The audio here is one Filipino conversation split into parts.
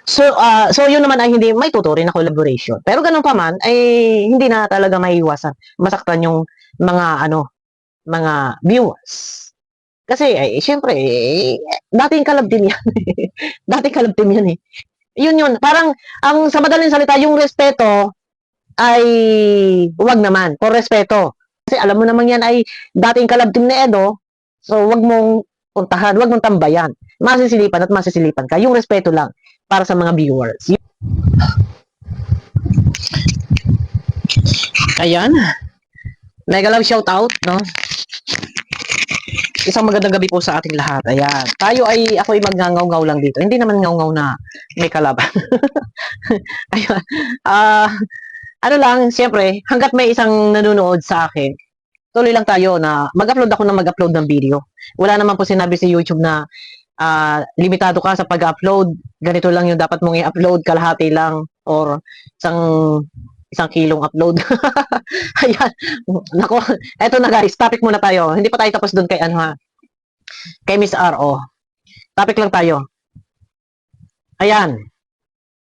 So yun naman ay hindi may tuturing na collaboration. Pero ganun pa man, ay hindi na talaga maiiwasan. Masaktan yung mga mga viewers. Kasi ay syempre dating kalab din yan. Dating kalab team yan eh. Yun. Parang ang sa madaling salita, yung respeto ay wag naman. Por respeto. Kasi alam mo naman yan ay dating kalab team ni Edo. So wag mong puntahan, wag mong tambayan. Masisilipan at masisilipan ka. Yung respeto lang para sa mga viewers. Ayan. Mega love shout out, no? Isang magandang gabi po sa ating lahat. Ayan. Ako ay magngangaw-ngaw lang dito. Hindi naman ngaw-ngaw na may kalaban. Ayan. Ano lang, siyempre, hanggat may isang nanonood sa akin, tuloy lang tayo na mag-upload ako ng mag-upload ng video. Wala naman po sinabi si YouTube na limitado ka sa pag-upload. Ganito lang yung dapat mong i-upload, kalahati lang or isang kilong upload. Ayan. Nako, eto na guys, topic muna tayo. Hindi pa tayo tapos doon kay kay Miss R.O. Topic lang tayo. Ayan.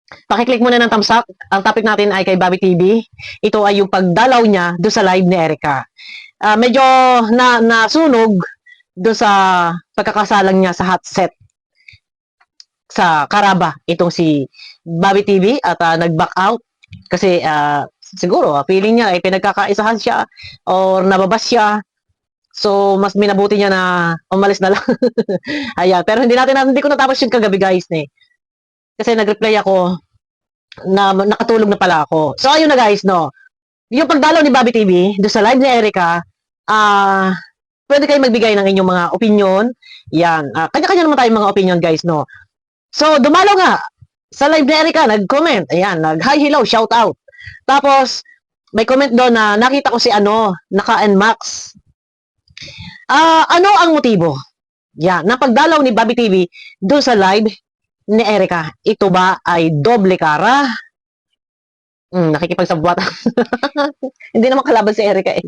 Pakiclick muna ng thumbs up. Ang topic natin ay kay Bobby TV. Ito ay yung pagdalaw niya doon sa live ni Erica. Medyo nasunog doon sa pagkakasalang niya sa hot set sa Karaba. Itong si Bobby TV at nag-back out kasi siguro feeling niya ay pinagkakaisahan siya or nababas siya. So mas minabuti niya na umalis na lang. Ayan, pero hindi ko natapos yung kagabi guys kasi nag-reply ako na nakatulog na pala ako. So ayun na guys, no. Yung pagdalaw ni Bobby TV do sa live ni Erica, pwede kayo magbigay ng inyong mga opinion. Yan, kanya-kanya naman tayong mga opinion guys, no. So dumalaw nga sa live ni Erica, nag-comment, ayan, nag-hi, hello, shout out. Tapos, may comment doon na nakita ko si naka-NMAX. Ano ang motibo? Yan, na pagdalaw ni Bobby TV doon sa live ni Erica. Ito ba ay doble kara? Nakikipagsabwatan. Hindi naman kalaban si Erica eh.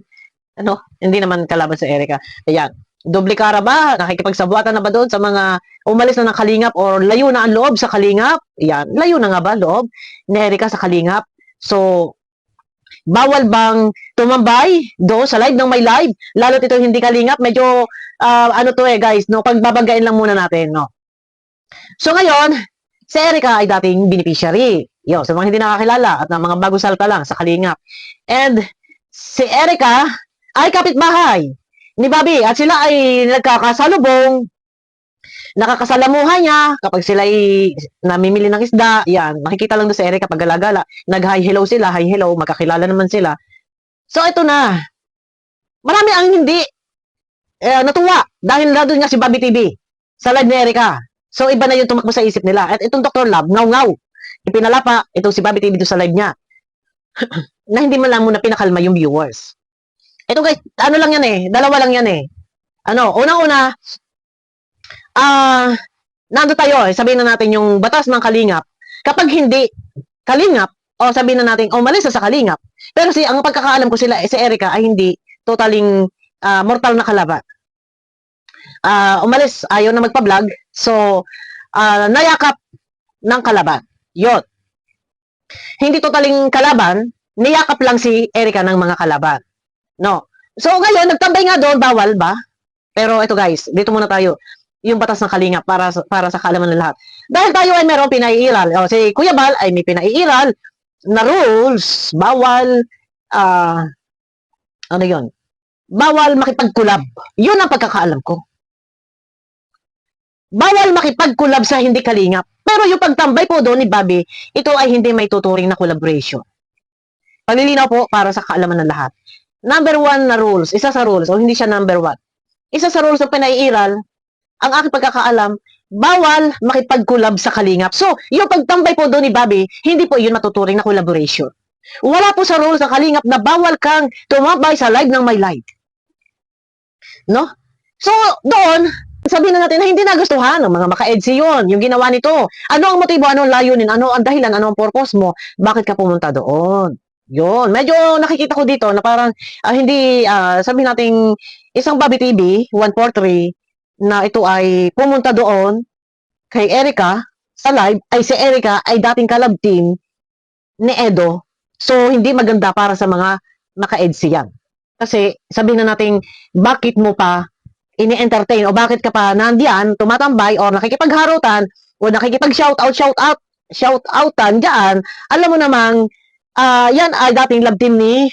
Hindi naman kalaban si Erica. Ayan. Doble kara ba? Nakikipagsabuatan na ba doon sa mga umalis na ng Kalingap or layo na ang loob sa Kalingap? Yan. Layo na nga ba loob ni Erica sa Kalingap? So, bawal bang tumambay doon sa live ng may live? Lalo't ito hindi Kalingap. Medyo, guys, no? Pagbabagain lang muna natin, no? So, ngayon, si Erica ay dating beneficiary. Yo, sa mga hindi nakakilala at ng mga bagong salta lang sa Kalingap. And, si Erica ay kapitbahay ni Bobby at sila ay nagkakasalubong, nakakasalamuhan niya kapag sila ay namimili ng isda. Yan, makikita lang doon sa Erica pag gala-gala. Nag-hi hello sila, hi hello, magkakilala naman sila. So ito na. Marami ang hindi natuwa dahil na doon nga si Bobby TV sa live ni Erica. So iba na yung tumakbo sa isip nila. At itong Dr. Love, ngaw-ngaw, ipinalapa itong si Bobby TV doon sa live niya na hindi man lang muna pinakalma yung viewers. Ito guys, lang yan dalawa lang yan unang-una, nando tayo sabihin na natin yung batas ng Kalingap, kapag hindi Kalingap, o sabihin na natin, umalis sa Kalingap, pero ang pagkakaalam ko si Erica ay hindi totaling mortal na kalaban. Umalis, ayaw na magpa-vlog, so, nayakap ng kalaban. Yun. Hindi totaling kalaban, niyakap lang si Erica ng mga kalaban. No. So ngayon, nagtambay nga doon, bawal ba? Pero ito guys, dito muna tayo. Yung batas ng Kalingap para sa kaalaman ng lahat. Dahil tayo ay meron pinaiiral. O, si Kuya Bal ay may pinaiiral na rules. Bawal, bawal makipagkulab. Yun ang pagkakaalam ko. Bawal makipagkulab sa hindi Kalingap. Pero yung pagtambay po doon ni Bobby, ito ay hindi may tuturing na collaboration. Paglilinaw po para sa kaalaman ng lahat. Number 1 na rules, isa sa rules, o hindi siya number 1. Isa sa rules ng pinaiiral, ang aking pagkakaalam, bawal makipag-collab sa Kalingap. So, yung pagtambay po doon ni Bobby, hindi po yun matuturing na collaboration. Wala po sa rules ng Kalingap na bawal kang tumambay sa live ng may live. No? So, doon, sabihin na natin na hindi nagustuhan ng mga maka-EDSI yun, yung ginawa nito. Ano ang motibo, ano ang layunin, ano ang dahilan, ano ang purpose mo, bakit ka pumunta doon? Yun, medyo nakikita ko dito na parang hindi, sabihin nating isang Bobby TV, 143, na ito ay pumunta doon kay Erica sa live ay si Erica ay dating kalab team ni Edo. So, hindi maganda para sa mga maka-EDSI yan. Kasi, sabihin na natin, bakit mo pa ini-entertain o bakit ka pa nandiyan, tumatambay, or nakikipagharutan, o nakikipag-shoutout-outan dyan, alam mo namang, yan ay dating love team ni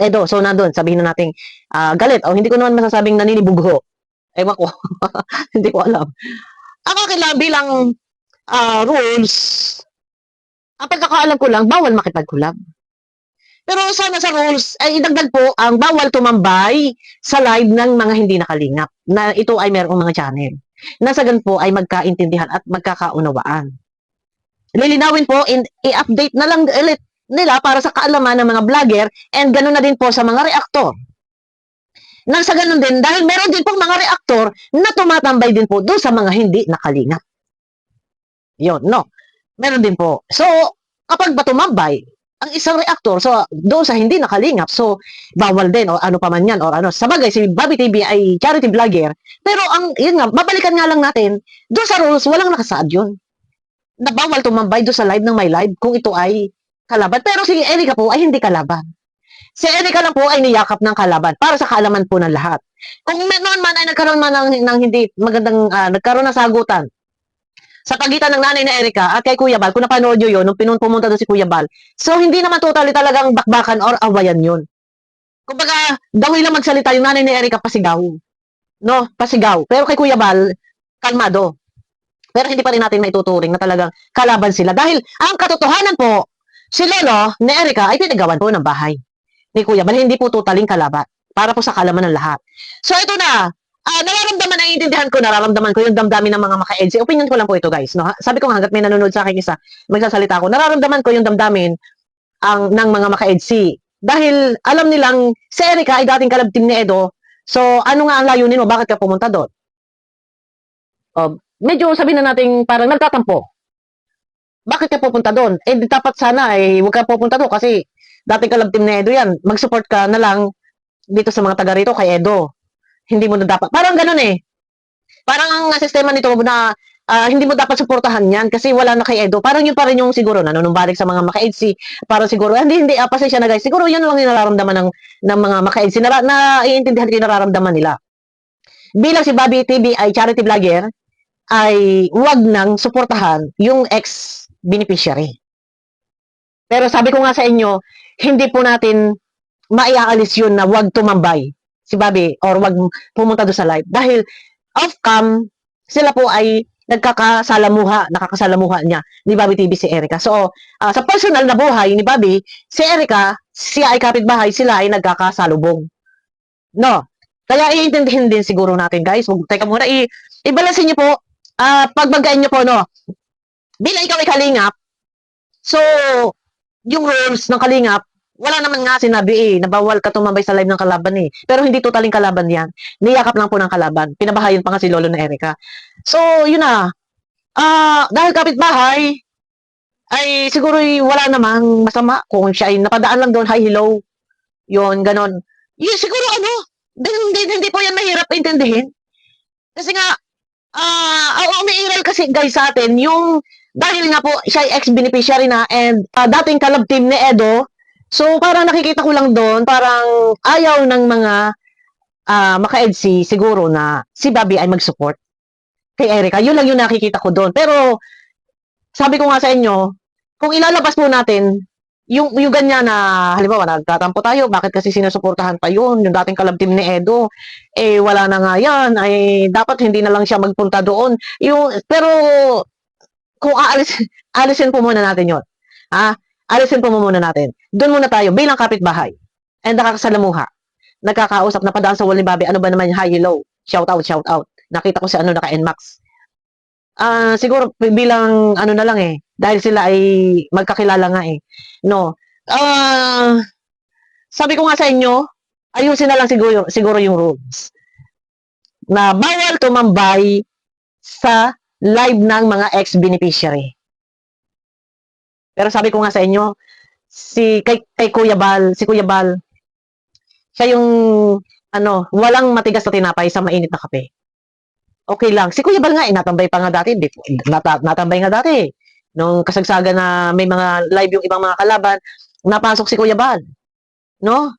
Edo. So, nandun, sabihin na natin, galit, o hindi ko naman masasabing naninibugho. Ewan ko, hindi ko alam. Ang akin lang bilang rules, ang pagkakaalam ko lang, bawal makipag-collab. Pero sana sa rules, ay idagdag po ang bawal tumambay sa live ng mga hindi nakalingap. Na ito ay mayroong mga channel. Na sa ganun po ay magkaintindihan at magkakaunawaan. Lilinawin po, i-update na lang ulit nila para sa kaalaman ng mga vlogger, and ganun na din po sa mga reactor. Nang sa ganun din, dahil meron din pong mga reactor na tumatambay din po doon sa mga hindi nakalingap. Yun, no? Meron din po. So, kapag ba tumambay, ang isang reactor, so doon sa hindi nakalingap, so bawal din o ano pa man yan, or ano. Sabagay, si Bobby TV ay charity vlogger, pero ang, yun nga, mabalikan nga lang natin, doon sa rules, walang nakasaad yun. Na bawal tumambay doon sa live ng My Live kung ito ay kalaban. Pero si Erica po ay hindi kalaban. Si Erica lang po ay niyakap ng kalaban para sa kaalaman po ng lahat. Kung noon man ay nagkaroon man ng hindi magandang, nagkaroon ng sagutan sa pagitan ng nanay na Erica at kay Kuya Bal, kung napanood nyo yun, nung pumunta doon si Kuya Bal. So, hindi naman totally talagang bakbakan or awayan yun. Kumbaga, dawi lang magsalita yung nanay ni Erica, pasigaw. No? Pasigaw. Pero kay Kuya Bal, kalmado. Pero hindi pa rin natin maituturing na talagang kalaban sila. Dahil ang katotohanan po, si Lolo ni Erica ay pinagawan po ng bahay ni Kuya Bal. Hindi po totaling kalaban. Para po sa kalaman ng lahat. So, ito na. Nararamdaman, nararamdaman ko yung damdamin ng mga maka-EDSI. Opinion ko lang po ito, guys. No? Sabi ko nga, hanggat may nanonood sa akin isa, magsasalita ako, nararamdaman ko yung damdamin ng mga maka-EDSI. Dahil alam nilang si Erica ay dating kalab team ni Edo. So, ano nga ang layunin mo? Bakit ka pumunta doon? Medyo sabihin na natin parang nagtatampo. Bakit ka pupunta doon? Dapat sana huwag ka pupunta doon kasi dating kalab team ni Edo yan. Mag-support ka na lang dito sa mga taga rito kay Edo. Hindi mo na dapat. Parang ganun eh. Parang ang sistema nito na hindi mo dapat suportahan yan kasi wala na kay Edo. Parang yun pa rin yung siguro nanunumbalik sa mga maka-EDSI. Parang siguro, hindi, pasensya na guys. Siguro yun lang yung nararamdaman ng mga maka-EDSI na iintindihan ko yung nararamdaman nila. Bilang si Bobby TV ay charity vlogger, ay wag nang suportahan yung ex-beneficiary. Pero sabi ko nga sa inyo, hindi po natin maiaalis yun na wag tumambay si Bobby or wag pumunta doon sa live. Dahil off-cam, sila po ay nakakasalamuha niya ni Bobby TV si Erica. So, sa personal na buhay ni Bobby, si Erica, siya ay kapitbahay, sila ay nagkakasalubong. No? Kaya iintindihin din siguro natin, guys. Teka muna, ibalansin niyo po, pagbanggain niyo po, no? Bilang ikaw ay kalingap, so, yung rules ng kalingap, wala naman nga sinabi na bawal ka tumambay sa live ng kalaban eh. Pero hindi totaling kalaban yan. Niyakap lang po ng kalaban. Pinabahayan pa nga si Lolo na Erica. So, yun na. Dahil kapitbahay, ay siguro wala namang masama kung siya ay napadaan lang doon, hi, hello. Yun, ganon. Yun, siguro hindi po yan mahirap intindihin. Kasi nga, ang umiiral kasi guys sa atin, yung dahil nga po siya ay ex-beneficiary na and dating kalab team ni Edo. So, parang nakikita ko lang doon, parang ayaw ng mga maka-EDSI siguro na si Bobby ay mag-support kay Erica. Yun lang yung nakikita ko doon. Pero, sabi ko nga sa inyo, kung ilalabas po natin, yung ganyan na, halimbawa, nagtatampo tayo, bakit kasi sinusuportahan pa yun, yung dating kalab team ni Edo, wala na nga yan, ay dapat hindi na lang siya magpunta doon. Pero, kung alisin po muna natin yun. Alisin po muna natin. Doon muna tayo bilang kapitbahay and nakakasalamuha. Nagkakausap na padaan sa wall ni Bobby. Ano ba naman yung hi, hello? Shout out, shout out. Nakita ko si naka-NMAX. Siguro bilang na lang dahil sila ay magkakilala nga No. Sabi ko nga sa inyo, ayusin na lang siguro yung rules. Na bawal tumambay sa live ng mga ex-beneficiary. Pero sabi ko nga sa inyo, kay Kuya Bal, siya yung walang matigas na tinapay sa mainit na kape. okay lang. Si Kuya Bal nga, natambay pa nga dati. Natambay nga dati. Nung kasagsagan na may mga live yung ibang mga kalaban, napasok si Kuya Bal. No?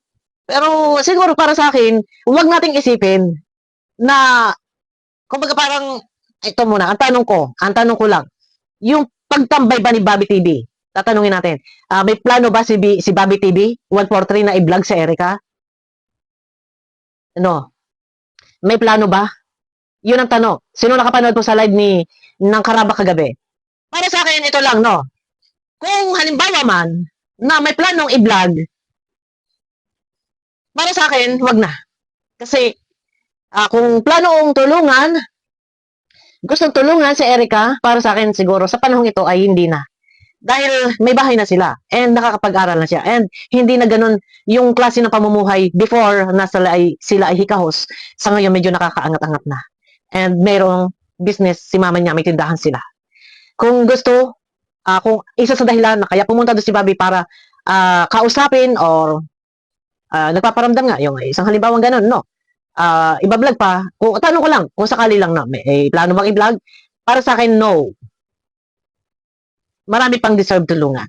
Pero siguro para sa akin, huwag nating isipin na, kumbaga parang, ito muna, ang tanong ko lang, yung pagtambay ba ni Bobby TV? Tatanungin natin, may plano ba si Bobby TV 143 na i-vlog sa Erica? No? May plano ba? Yun ang tanong. Sino nakapanood po sa live ng Karaba kagabi? Para sa akin, ito lang, no? Kung halimbawa man, na may planong i-vlog, para sa akin, wag na. Kasi, kung planong tulungan, gustong tulungan si Erica, para sa akin siguro, sa panahong ito ay hindi na. Dahil may bahay na sila, and nakakapag-aral na siya, and hindi na ganun yung klase ng pamumuhay before na sila ay hikahos. Sa ngayon, medyo nakakaangat-angat na. And mayroong business, si mama niya, may tindahan sila. Kung gusto, kung isa sa dahilan na kaya pumunta doon si Bobby para kausapin or nagpaparamdam nga, yung isang halimbawang ganun, no? Ibablog pa, kung tanong ko lang, kung sakali lang na, may plano bang i-vlog? Para sa akin, no. Marami pang deserve tulungan.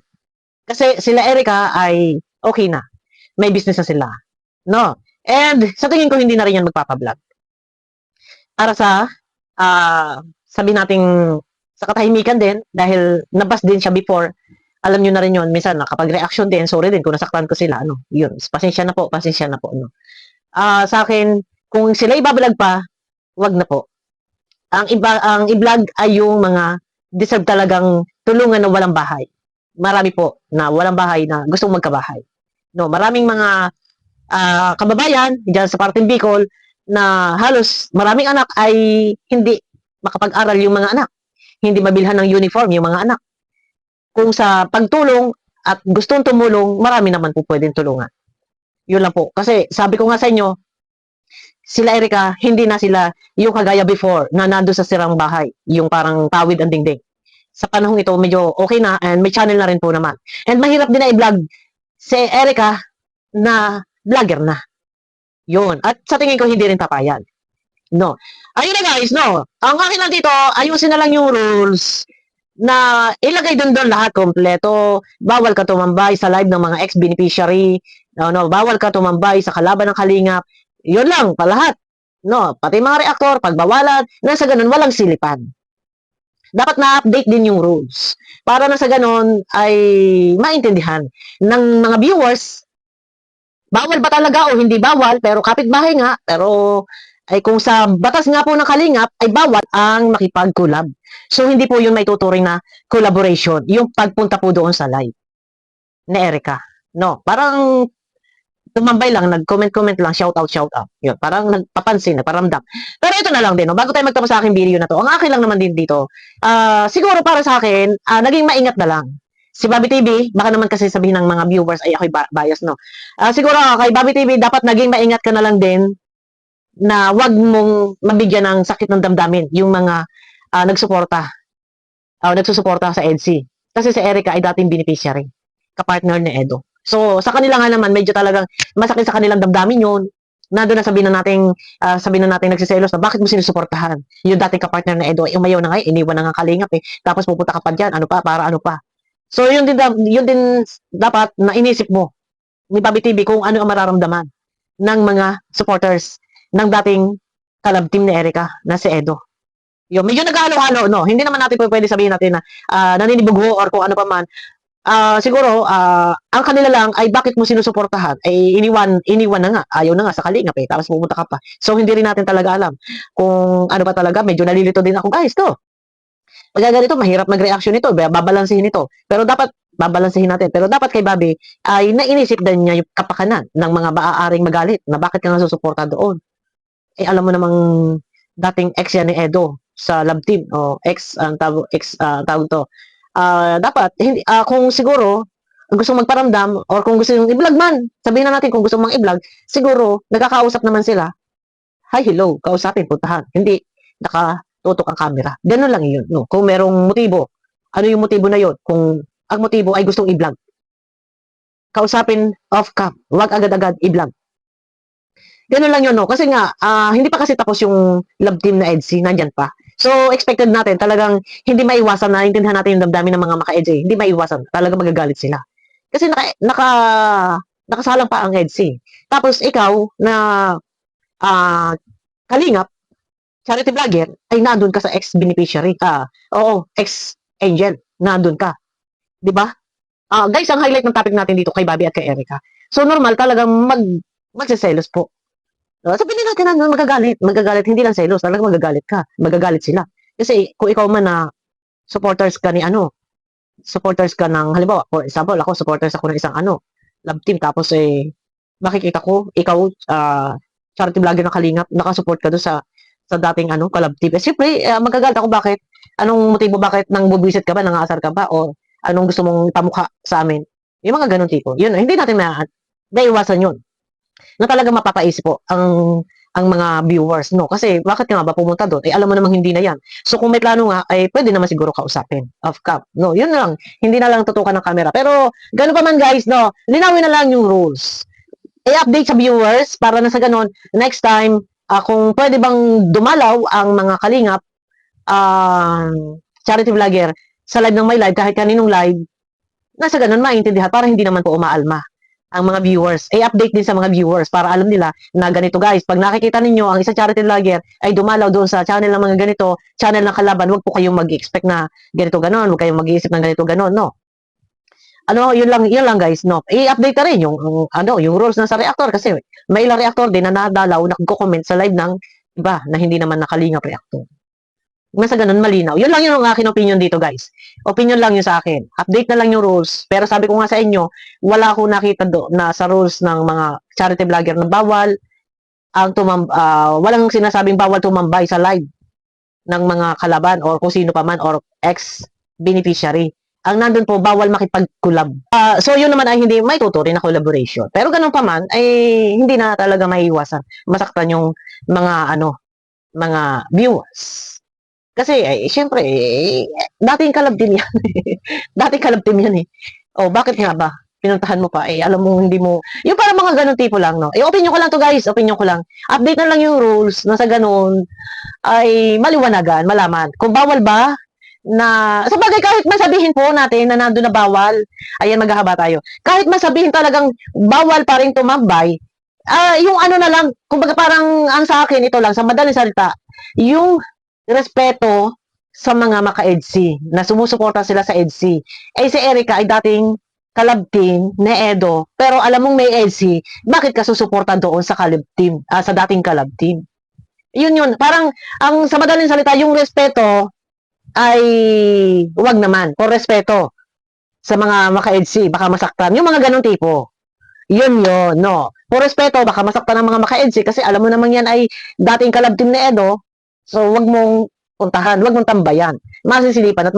Kasi sila Erica ay okay na. May business na sila. No? And sa tingin ko, hindi na rin yan magpapablog. Para sa, sabi nating sa katahimikan din, dahil nabas din siya before, alam nyo na rin yun, minsan nakapag-reaction din, sorry din kung nasaktan ko sila, ano, yun, pasensya na po, no. Sa akin, kung sila ibabalag pa, wag na po. Ang i-vlog ay yung mga deserve talagang tulungan na walang bahay. Marami po na walang bahay na gustong magkabahay. No, maraming mga kababayan diyan sa parteng Bicol na halos maraming anak ay hindi makapag-aral yung mga anak. Hindi mabilhan ng uniform yung mga anak. Kung sa pagtulong at gustong tumulong, marami naman po pwedeng tulungan. Yun lang po. Kasi sabi ko nga sa inyo, sila Erica, hindi na sila yung kagaya before na nando sa sirang bahay, yung parang tawid ang dingding. Sa panahong ito, medyo okay na and may channel na rin po naman. And mahirap din na i-vlog si Erica na vlogger na. Yun. At sa tingin ko, hindi rin papayan. No. Ayun na guys, no. Ang akin lang dito, ayusin na lang yung rules na ilagay doon lahat kompleto. Bawal ka tumambay sa live ng mga ex-beneficiary. No, bawal ka tumambay sa kalaban ng kalingap. Yun lang, palahat. No, pati mga reaktor, pagbawalan, nasa ganun, walang silipan. Dapat na-update din yung rules. Para na sa ganun ay maintindihan ng mga viewers, bawal ba talaga o hindi bawal, pero kapitbahay nga, pero ay kung sa batas nga po ng kalingap, ay bawal ang makipag-collab. So, hindi po yun may tuturing na collaboration, yung pagpunta po doon sa live ni Erica. No, parang tumambay lang, nag-comment lang, shout out. Yun, parang nagpapansin, nagparamdam. Pero ito na lang din, no? Bago tayo magtapos sa aking video na to, ang akin lang naman din dito, siguro para sa akin, naging maingat na lang. Si Bobby TV, baka naman kasi sabihin ng mga viewers, ay ako'y bias, no? Siguro kay Bobby TV, dapat naging maingat ka na lang din na wag mong mabigyan ng sakit ng damdamin yung mga nagsusuporta sa EDSI. Kasi si Erica ay dating beneficiary, kapartner ni Edo. So, sa kanila nga naman, medyo talagang masakit sa kanilang damdamin yun. Nandun na sabihin na nating nagsiselos na bakit mo sinusuportahan? Yung dating kapartner na Edo, umayaw na nga, iniwan na nga kalingap eh. Tapos pupunta ka pa dyan, para ano pa. So, yun din dapat na inisip mo ni Bobby TV kung ano ang mararamdaman ng mga supporters ng dating kalab team ni Erica na si Edo. Yung medyo naghalo-halo, no? Hindi naman natin pwede sabihin natin na naninibugho or kung ano pa man. Siguro, ang kanila lang ay bakit mo sinusuportahan? Ay iniwan na nga, ayaw na nga sa kalingap eh, tapos pumunta ka pa. So, hindi rin natin talaga alam kung ano pa talaga, medyo nalilito din ako, guys, to. Pag ganito, mahirap mag-reaction ito, babalansihin ito. Pero dapat, babalansihin natin. Pero dapat kay Bobby, ay nainisip din niya yung kapakanan ng mga maaaring magalit na bakit ka nga susuporta doon. Eh, alam mo namang dating ex yan ni Edo sa love team, o tawag to. Dapat, hindi, kung siguro, gusto magparamdam, or kung gusto yung i-vlog man, sabihin na natin kung gusto mang i-vlog, siguro, nagkakausap naman sila, hi, hello, kausapin, puntahan. Hindi, nakatutok ang camera. Ganun lang yun, no? Kung merong motibo, ano yung motibo na yun? Kung ang motibo ay gustong i-vlog, kausapin off cam, wag agad-agad i-vlog. Ganun lang yun, no? Kasi nga, hindi pa kasi tapos yung love team na EDSI, nandyan pa. So, expected natin, talagang hindi maiwasan na intindihan natin yung damdamin ng mga maka-EDSI. Hindi maiwasan. Talagang magagalit sila. Kasi nakasalang pa ang EDSI. Tapos, ikaw, na ah, kalingap, charity vlogger, ay nandun ka sa ex-beneficiary. Oo, ex-angel, nandun ka. Di ba? Guys, ang highlight ng topic natin dito kay Bobby at kay Erica. So, normal talagang magsiselos po. Sabihin natin na magagalit. Magagalit, hindi lang selos. Talagang magagalit ka. Magagalit sila. Kasi kung ikaw man na supporters ka ni supporters ka ng, halimbawa, for example, ako, supporters ako ng isang love team. Tapos, makikita ko, ikaw, charity vlogger ng Kalingap, nakasupport ka doon sa dating ka-love team. Siyempre, magagalit ako bakit? Anong motibo bakit nang bubisit ka ba, nangaasar ka ba, o anong gusto mong pamukha sa amin? Yung mga ganun tipo. Yun, hindi natin naiwasan yun na talaga mapapaisip po ang mga viewers, no? Kasi bakit nga ba pumunta doon? Alam mo namang hindi na yan. So kung may plano nga, ay pwede naman siguro kausapin. Off cap. No, yun lang. Hindi na lang tutukan ng camera. Pero gano'n pa man guys, no? Linawin na lang yung rules. I-update sa viewers para na sa ganun, next time, kung pwede bang dumalaw ang mga kalingap, charity vlogger sa live ng my live, kahit kaninong live, nasa ganun maintindihan para hindi naman po umaalma ang mga viewers. I-update din sa mga viewers para alam nila na ganito guys. Pag nakikita ninyo ang isang charity vlogger ay dumalaw doon sa channel ng mga ganito, channel ng kalaban, huwag po kayong mag-expect na ganito ganon, huwag kayong mag-iisip ng ganito ganon, no. Yun lang guys, no. I-update ka rin yung rules na sa reactor kasi may ilang reactor din na nadalaw, nagko-comment sa live ng iba na hindi naman nakalingap reactor. Nasa ganun malinaw. Yun lang yung akin opinion dito, guys. Opinion lang yun sa akin. Update na lang yung rules. Pero sabi ko nga sa inyo, wala akong nakita na sa rules ng mga charity vlogger na bawal walang sinasabing bawal tumambay sa live ng mga kalaban or kung sino pa man or ex-beneficiary. Ang nandun po, bawal makipag-collab. So yun naman ay hindi may tuturin na collaboration. Pero ganun pa man, ay hindi na talaga maiiwasan. Masaktan yung mga viewers. Kasi, syempre, dating kalab din yan. Dating kalab team yan eh. Bakit nga ba? Pinuntahan mo pa, alam mo, hindi mo, yung parang mga ganun tipo lang, no? Opinion ko lang to guys, opinion ko lang. Update na lang yung rules, na sa ganun, ay maliwanagan, malaman. Kung bawal ba, sa bagay kahit masabihin po natin na nandun na bawal, ayan, maghahaba tayo. Kahit masabihin talagang bawal pa rin tumambay, yung na lang, kumbaga parang ang sa akin, ito lang, sa madaling salita, yung respeto sa mga maka-EDSI na sumusuporta sila sa EDSI. Si Erica ay dating kalab team ni Edo, pero alam mong may EDSI, bakit ka susuporta doon sa kalab team, sa dating kalab team? Yun. Parang, sa madaling salita, yung respeto ay wag naman. Por respeto sa mga maka-EDSI, baka masaktan. Yung mga ganong tipo. Yun, no. Por respeto, baka masaktan ng mga maka-EDSI kasi alam mo naman yan ay dating kalab team ni Edo. So, wag mong puntahan, wag mong tambayan. Masisilipan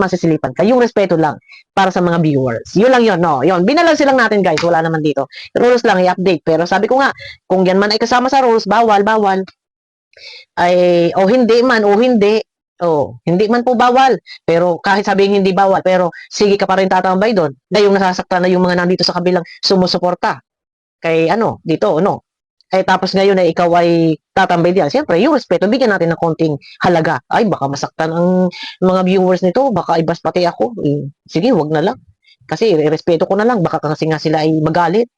ka. Yung respeto lang para sa mga viewers. Yun lang yun, no? Yun, binalansi lang natin, guys. Wala naman dito. Rules lang i-update. Pero sabi ko nga, kung yan man ay kasama sa rules, bawal. Ay, hindi man po bawal. Pero kahit sabihin hindi bawal, pero sige ka pa rin tatambay doon. Yung nasasaktan na yung mga nandito sa kabilang sumusuporta. Kay dito, no? Tapos ngayon na ikaw ay tatambay diyan. Siyempre, yung respeto, bigyan natin ng konting halaga. Ay, baka masaktan ang mga viewers nito. Baka ibas pati ako. Sige, wag na lang. Kasi, respeto ko na lang. Baka kasi nga sila ay magalit.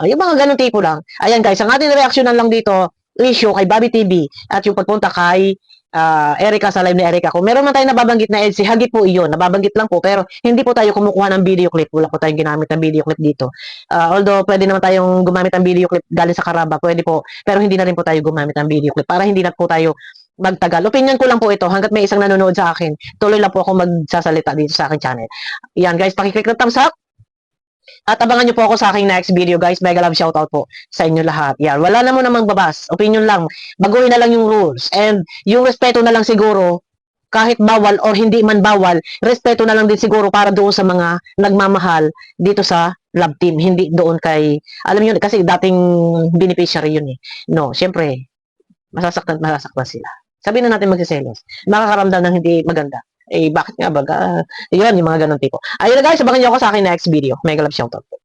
Yung mga ganun tipo lang. Ayan guys, ang ating reaksyonan lang dito, issue kay Bobby TV at yung pagpunta kay Erica sa live ni Erica. Kung meron man tayo nababanggit na EDSI, hagip po iyon. Nababanggit lang po, pero hindi po tayo kumukuha ng video clip. Wala po tayong ginamit ng video clip dito. Although, pwede naman tayong gumamit ng video clip galing sa Karaba. Pwede po. Pero hindi na rin po tayo gumamit ng video clip para hindi na po tayo magtagal. Opinion ko lang po ito. Hanggat may isang nanonood sa akin, tuloy lang po ako magsasalita dito sa aking channel. Yan guys, pakiclick ng thumbs up. At abangan nyo po ako sa aking next video guys. Mega love shoutout po sa inyo lahat. Yan. Wala na mo namang babas. Opinion lang. Baguhin na lang yung rules. And yung respeto na lang siguro, kahit bawal or hindi man bawal, respeto na lang din siguro para doon sa mga nagmamahal dito sa love team. Hindi doon kay, alam nyo, kasi dating beneficiary yun eh. No, syempre, masasaktan sila. Sabihin na natin magsiselos. Makakaramdam ng hindi maganda. Bakit nga baga? Yun, yung mga ganun tipo. Ayun na guys, abangan nyo ako sa akin next video. Mega love shoutout po.